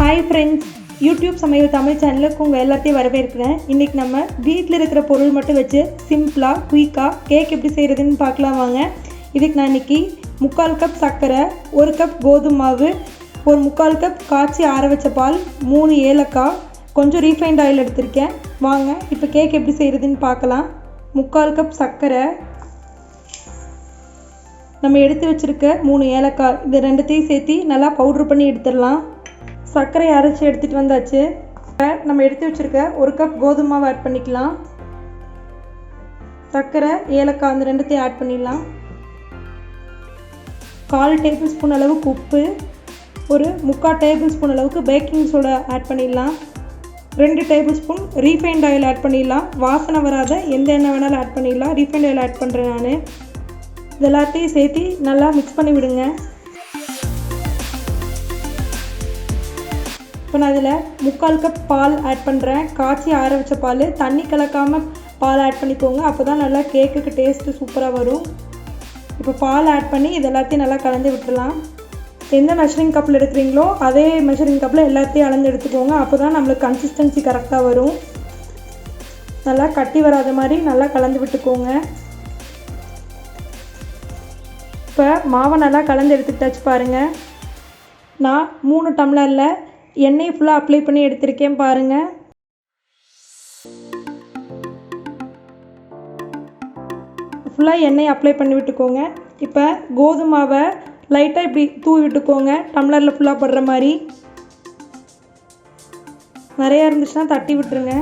Hi friends, YouTube சமையல் தமிழ் சேனலுக்கு உங்கள் எல்லாத்தையும் வரவேற்கிறேன். இன்றைக்கி நம்ம வீட்டில் இருக்கிற பொருள் மட்டும் வச்சு சிம்பிளாக குயிக்காக கேக் எப்படி செய்கிறதுன்னு பார்க்கலாம் வாங்க. இதுக்கு நான் இன்றைக்கி 3/4 கப் சர்க்கரை, 1 கப் கோதுமை மாவு, ஒரு 3/4 கப் காய்ச்சி ஆற வச்ச பால், 3 ஏலக்காய், கொஞ்சம் ரீஃபைண்ட் ஆயில் எடுத்திருக்கேன். வாங்க இப்போ கேக் எப்படி செய்கிறதுன்னு பார்க்கலாம். 3/4 கப் சர்க்கரை, நம்ம எடுத்து வச்சுருக்க 3 ஏலக்காய், இது ரெண்டுத்தையும் சேர்த்து நல்லா பவுட்ரு பண்ணி எடுத்துடலாம். சர்க்கரையை அரைச்சி எடுத்துகிட்டு வந்தாச்சு. நம்ம எடுத்து வச்சுருக்க 1 கப் கோதுமை மாவு ஆட் பண்ணிக்கலாம். சர்க்கரை, ஏலக்காய் அந்த ரெண்டுத்தையும் ஆட் பண்ணிடலாம். 1/4 டேபிள் ஸ்பூன் அளவுக்கு உப்பு, ஒரு 3/4 டேபிள் ஸ்பூன் அளவுக்கு பேக்கிங் சோடா ஆட் பண்ணிடலாம். 2 tablespoon refined oil add பண்ணிடலாம். வாசனை வராத எந்த எண்ணெய் வேணாலும் ஆட் பண்ணிடலாம். ரீஃபைண்ட் ஆயில் ஆட் பண்ணுறேன் நான். இது எல்லாத்தையும் சேர்த்து நல்லா மிக்ஸ் பண்ணி விடுங்க. இப்போ நான் இதில் 3/4 கப் பால் ஆட் பண்ணுறேன். காய்ச்சி ஆற வச்ச பால், தண்ணி கலக்காமல் பால் ஆட் பண்ணிக்கோங்க. அப்போ தான் நல்லா கேக்குக்கு டேஸ்ட்டு சூப்பராக வரும். இப்போ பால் ஆட் பண்ணி இது எல்லாத்தையும் நல்லா கலந்து விட்டுடலாம். எந்த மெஷரிங் கப்பில் எடுக்கிறீங்களோ அதே மெஷரிங் கப்பில் எல்லாத்தையும் அளந்து எடுத்துக்கோங்க. அப்போ தான் நம்மளுக்கு கன்சிஸ்டன்சி கரெக்டாக வரும். நல்லா கட்டி வராத மாதிரி நல்லா கலந்து விட்டுக்கோங்க. இப்போ மாவை நல்லா கலந்து எடுத்துக்கிட்டாச்சு பாருங்கள். நான் 3 டம்ளரில் எண்ணெய் ஃபுல்லாக அப்ளை பண்ணி எடுத்திருக்கேன் பாருங்கள். ஃபுல்லாக எண்ணெய் அப்ளை பண்ணி விட்டுக்கோங்க. இப்போ கோதுமாவை லைட்டாக இப்படி தூவி விட்டுக்கோங்க, டம்ளரில் ஃபுல்லாக படுற மாதிரி. நிறையா இருந்துச்சுன்னா தட்டி விட்டுருங்க.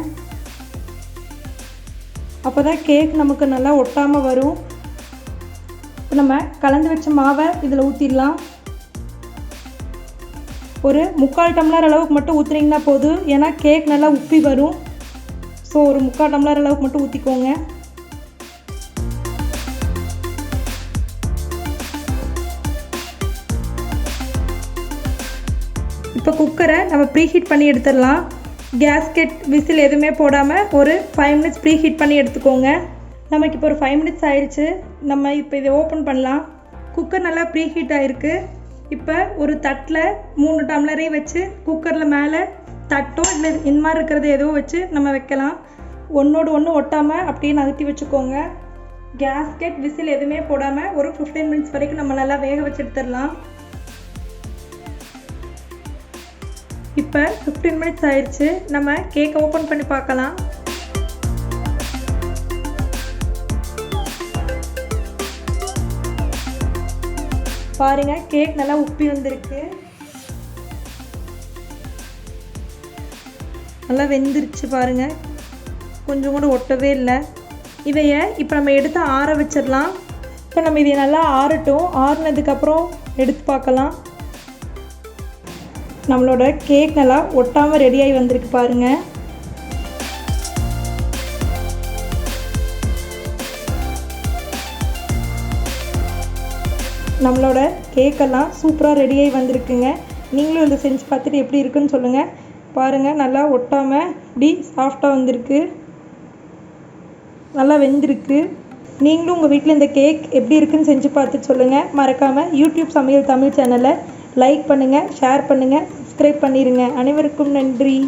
அப்போ தான் கேக் நமக்கு நல்லா ஒட்டாமல் வரும். இப்போ நம்ம கலந்து வச்ச மாவை இதில் ஊற்றிடலாம். ஒரு 3/4 டம்ளர் அளவுக்கு மட்டும் ஊற்றுனீங்கன்னா போதும், ஏன்னா கேக் நல்லா உப்பி வரும். ஸோ ஒரு 3/4 டம்ளர் அளவுக்கு மட்டும் ஊற்றிக்கோங்க. இப்போ குக்கரை நம்ம ப்ரீஹீட் பண்ணி எடுத்துடலாம். கேஸ்கெட் விசில் எதுவுமே போடாமல் ஒரு 5 மினிட்ஸ் ப்ரீஹீட் பண்ணி எடுத்துக்கோங்க. நமக்கு இப்போ ஒரு 5 மினிட்ஸ் ஆயிடுச்சு. நம்ம இப்போ இதை ஓப்பன் பண்ணலாம். குக்கர் நல்லா ப்ரீஹீட் ஆகிருக்கு. இப்போ ஒரு தட்டில் 3 டம்ளரையும் வச்சு குக்கரில் மேலே தட்டோ இல்லை இந்த மாதிரி இருக்கிறது ஏதோ வச்சு நம்ம வைக்கலாம். ஒன்றோடு ஒன்று ஒட்டாமல் அப்படியே நகர்த்தி வச்சுக்கோங்க. கேஸ்கெட் விசில் எதுவுமே போடாமல் ஒரு 15 மினிட்ஸ் வரைக்கும் நம்ம நல்லா வேக வச்சு எடுத்துடலாம். இப்போ 15 மினிட்ஸ் ஆயிடுச்சு. நம்ம கேக்கை ஓப்பன் பண்ணி பார்க்கலாம். பாருங்கள், கேக் நல்லா உப்பி வந்திருக்கு, நல்லா வெந்துருச்சு பாருங்கள். கொஞ்சம் கூட ஒட்டவே இல்லை. இதையை இப்போ நம்ம எடுத்து ஆற வச்சிடலாம். இப்போ நம்ம இதை நல்லா ஆறட்டும். ஆறுனதுக்கப்புறம் எடுத்து பார்க்கலாம். நம்மளோட கேக் நல்லா ஒட்டாமல் ரெடியாகி வந்திருக்கு பாருங்கள். நம்மளோட கேக்கெல்லாம் சூப்பராக ரெடியாகி வந்திருக்குங்க. நீங்களும் இதை செஞ்சு பார்த்துட்டு எப்படி இருக்குன்னு சொல்லுங்கள். பாருங்கள், நல்லா ஒட்டாமல் இப்படி சாஃப்டாக வந்திருக்கு, நல்லா வெந்திருக்கு. நீங்களும் உங்கள் வீட்டில் இந்த கேக் எப்படி இருக்குன்னு செஞ்சு பார்த்துட்டு சொல்லுங்கள். மறக்காமல் யூடியூப் சமையல் தமிழ் சேனலை லைக் பண்ணுங்கள், ஷேர் பண்ணுங்கள், சப்ஸ்கிரைப் பண்ணிடுங்க. அனைவருக்கும் நன்றி.